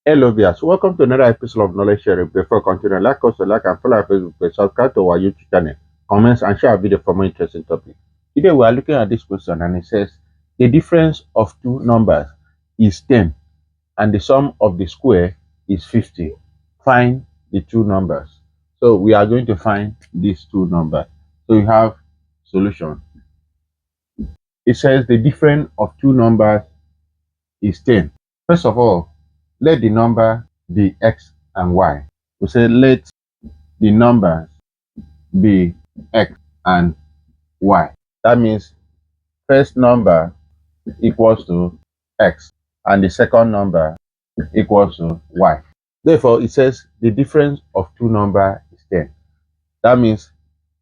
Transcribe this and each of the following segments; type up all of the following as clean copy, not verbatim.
Hello viewers, welcome to another episode of Knowledge Sharing. Before continuing, like us, like and follow our Facebook page, subscribe to our YouTube channel, comments and share our video for more interesting topics. Today we are looking at this question and it says the difference of two numbers is 10 and the sum of the square is 50. Find the two numbers. So we are going to find these two numbers. So we have solution. It says the difference of two numbers is 10. First of all, let the number be x and y. We say let the numbers be x and y. That means first number equals to x and the second number equals to y. Therefore, it says the difference of two numbers is 10. That means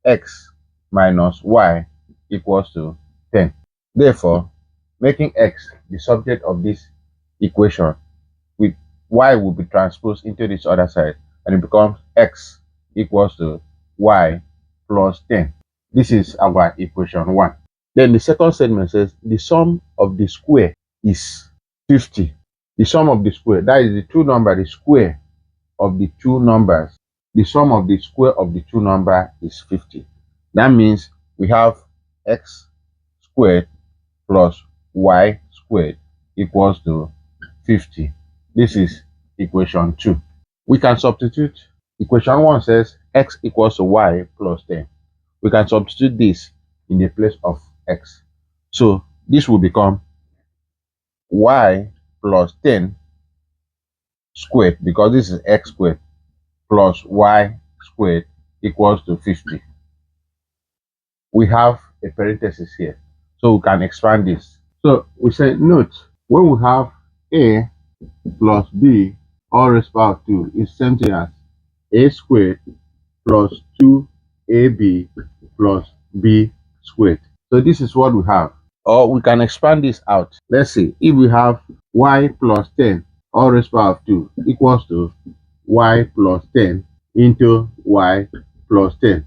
x minus y equals to 10. Therefore, making x the subject of this equation, with y will be transposed into this other side and it becomes x equals to y plus 10. This is our equation 1. Then the second statement says the sum of the square is 50. The sum of the square, that is the two numbers, the square of the two numbers. The sum of the square of the two numbers is 50. That means we have x squared plus y squared equals to 50. This is equation 2. We can substitute. Equation 1 says x equals to y plus 10. We can substitute this in the place of x. So this will become y plus 10 squared, because this is x squared, plus y squared equals to 50. We have a parenthesis here, so we can expand this. So we say, note, when we have a plus b all raised to power 2 is same thing as a squared plus 2ab plus b squared. So this is what we have. Or we can expand this out. Let's see, if we have y plus 10 all raised to power 2 equals to y plus 10 into y plus 10.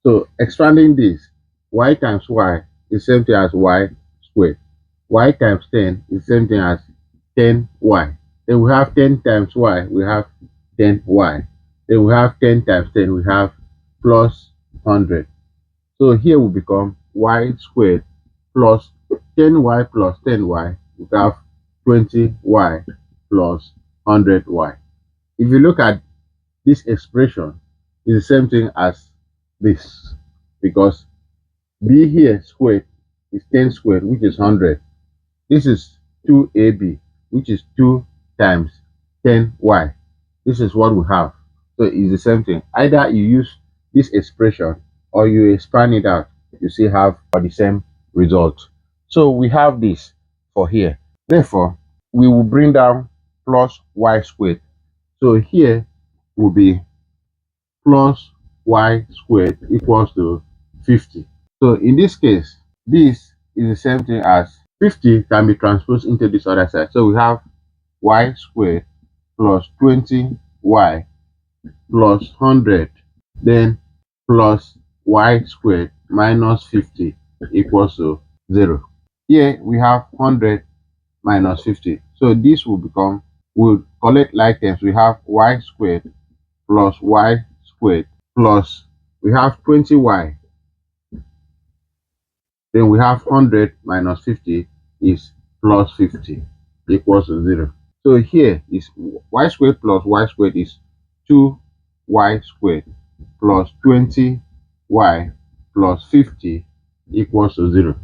So expanding this, y times y is same thing as y squared. Y times 10 is same thing as 10y. Then we have 10 times y, we have 10y. Then we have 10 times 10, we have plus 100. So here will become y squared plus 10y plus 10y, we have 20y plus 100y. If you look at this expression, it's the same thing as this, because b here squared is 10 squared, which is 100. This is 2ab, which is 2 times 10y. This is what we have. So it's the same thing. Either you use this expression or you expand it out, you still have the same result. So we have this for here. Therefore, we will bring down plus y squared. So here will be plus y squared equals to 50. So in this case, this is the same thing as 50 can be transposed into this other side. So we have y squared plus 20y plus 100, then plus y squared minus 50 equals to 0. Here we have 100 minus 50. So this will become, we'll collect like terms. We have y squared plus y squared plus, we have 20y. Then we have 100 minus 50 is plus 50 equals to 0. So here is y squared plus y squared is 2y squared plus 20y plus 50 equals to 0.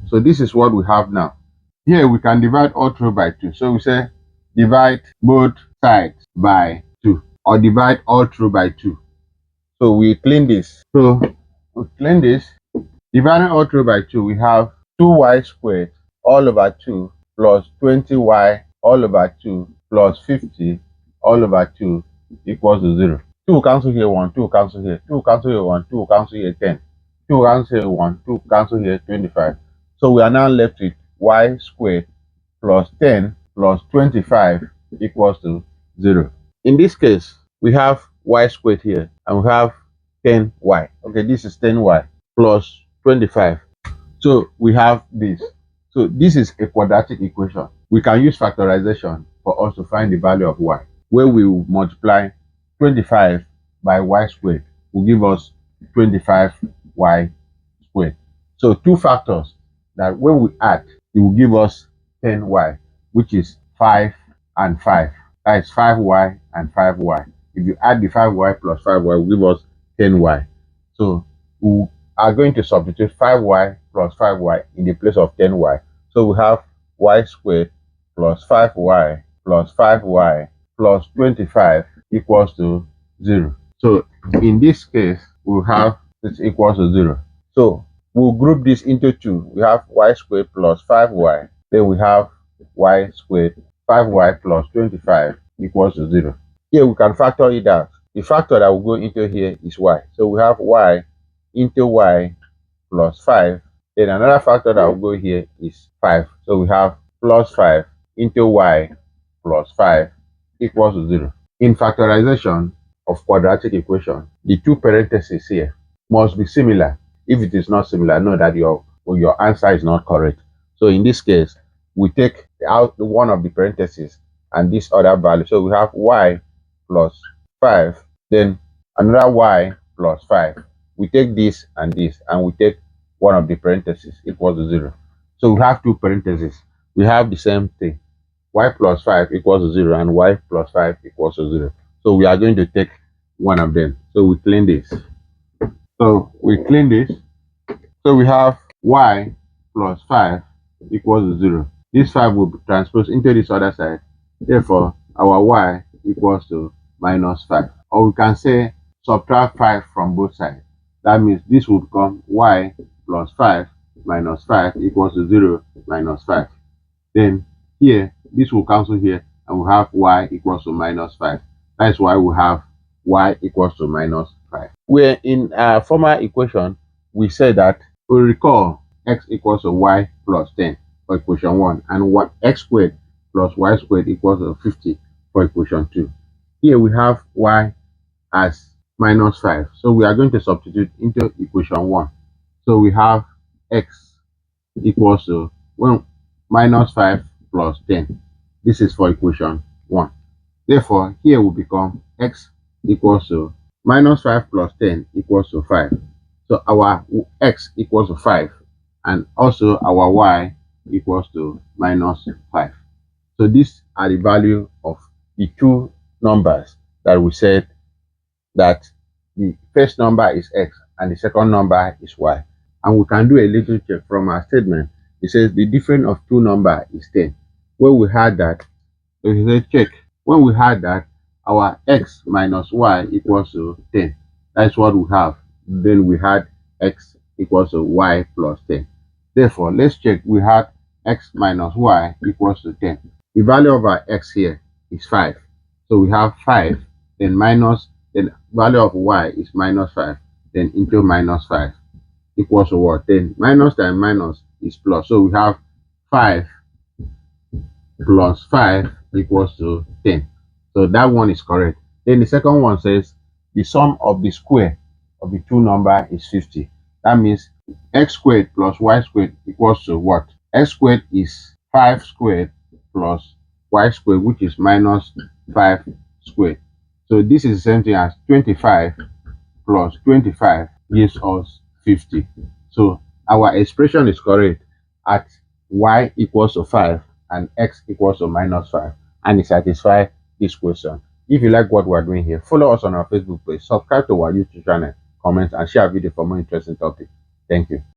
So this is what we have now. Here we can divide all through by 2. So we say divide both sides by 2, or divide all through by 2. So we clean this. So we clean this. Dividing all through by 2, we have 2y squared all over 2 plus 20y all over 2 plus 50 all over 2 equals to 0. 2 cancel here 1, 2 cancel here, 2 cancel here 1, 2 cancel here 10, 2 cancel here 1, 2 cancel here 25. So we are now left with y squared plus 10 plus 25 equals to 0. In this case, we have y squared here and we have 10y. Okay, this is 10y plus 25. So we have this. So this is a quadratic equation. We can use factorization for us to find the value of y, where we will multiply 25 by y squared will give us 25y squared. So two factors that when we add, it will give us 10y, which is 5 and 5. That is 5y and 5y. If you add the 5y plus 5y, will give us 10y. So we are going to substitute 5y plus 5y in the place of 10y. So we have y squared plus 5y plus 5y plus 25 equals to 0. So in this case, we'll have this equals to 0. So we'll group this into two. We have y squared plus 5y. Then we have y squared 5y plus 25 equals to 0. Here we can factor it out. The factor that will go into here is y. So we have y into y plus 5. Then another factor that will go here is 5. So we have plus 5 into y plus 5 equals to 0. In factorization of quadratic equation, the two parentheses here must be similar. If it is not similar, know that your answer is not correct. So in this case, we take out one of the parentheses and this other value. So we have y plus 5, then another y plus 5. We take this, and we take one of the parentheses equals to 0. So we have two parentheses. We have the same thing. Y plus 5 equals to 0 and y plus 5 equals to 0. So we are going to take one of them. So we clean this. So we have y plus 5 equals to 0. This 5 will be transposed into this other side. Therefore, our y equals to minus 5. Or we can say subtract 5 from both sides. That means this will become y plus 5 minus 5 equals to 0 minus 5. Then here, this will cancel here, and we have y equals to minus 5. That is why we have y equals to minus 5. Where in our former equation, we said that we recall x equals to y plus 10 for equation 1, and what x squared plus y squared equals to 50 for equation 2. Here we have y as minus 5. So we are going to substitute into equation 1. So we have x equals to minus 5 plus 10. This is for equation 1. Therefore, here will become x equals to minus 5 plus 10 equals to 5. So our x equals to 5, and also our y equals to minus 5. So these are the value of the two numbers that we said that the first number is x and the second number is y. And we can do a little check from our statement. It says the difference of two numbers is 10. When we had that, so we say check. When we had that, our x minus y equals to 10. That's what we have. Then we had x equals to y plus 10. Therefore, let's check. We had x minus y equals to 10. The value of our x here is 5. So we have 5, then minus, then value of y is minus 5, then into minus 5 equals to what? Then minus times minus is plus. So we have 5 plus 5 equals to 10. So that one is correct. Then the second one says the sum of the square of the two numbers is 50. That means x squared plus y squared equals to what? X squared is 5 squared plus y squared, which is minus 5 squared. So this is the same thing as 25 plus 25 gives us 50. So our expression is correct at y equals to 5 and x equals to minus 5, and it satisfies this question. If you like what we're doing here, follow us on our Facebook page, subscribe to our YouTube channel, comment, and share our video for more interesting topics. Thank you.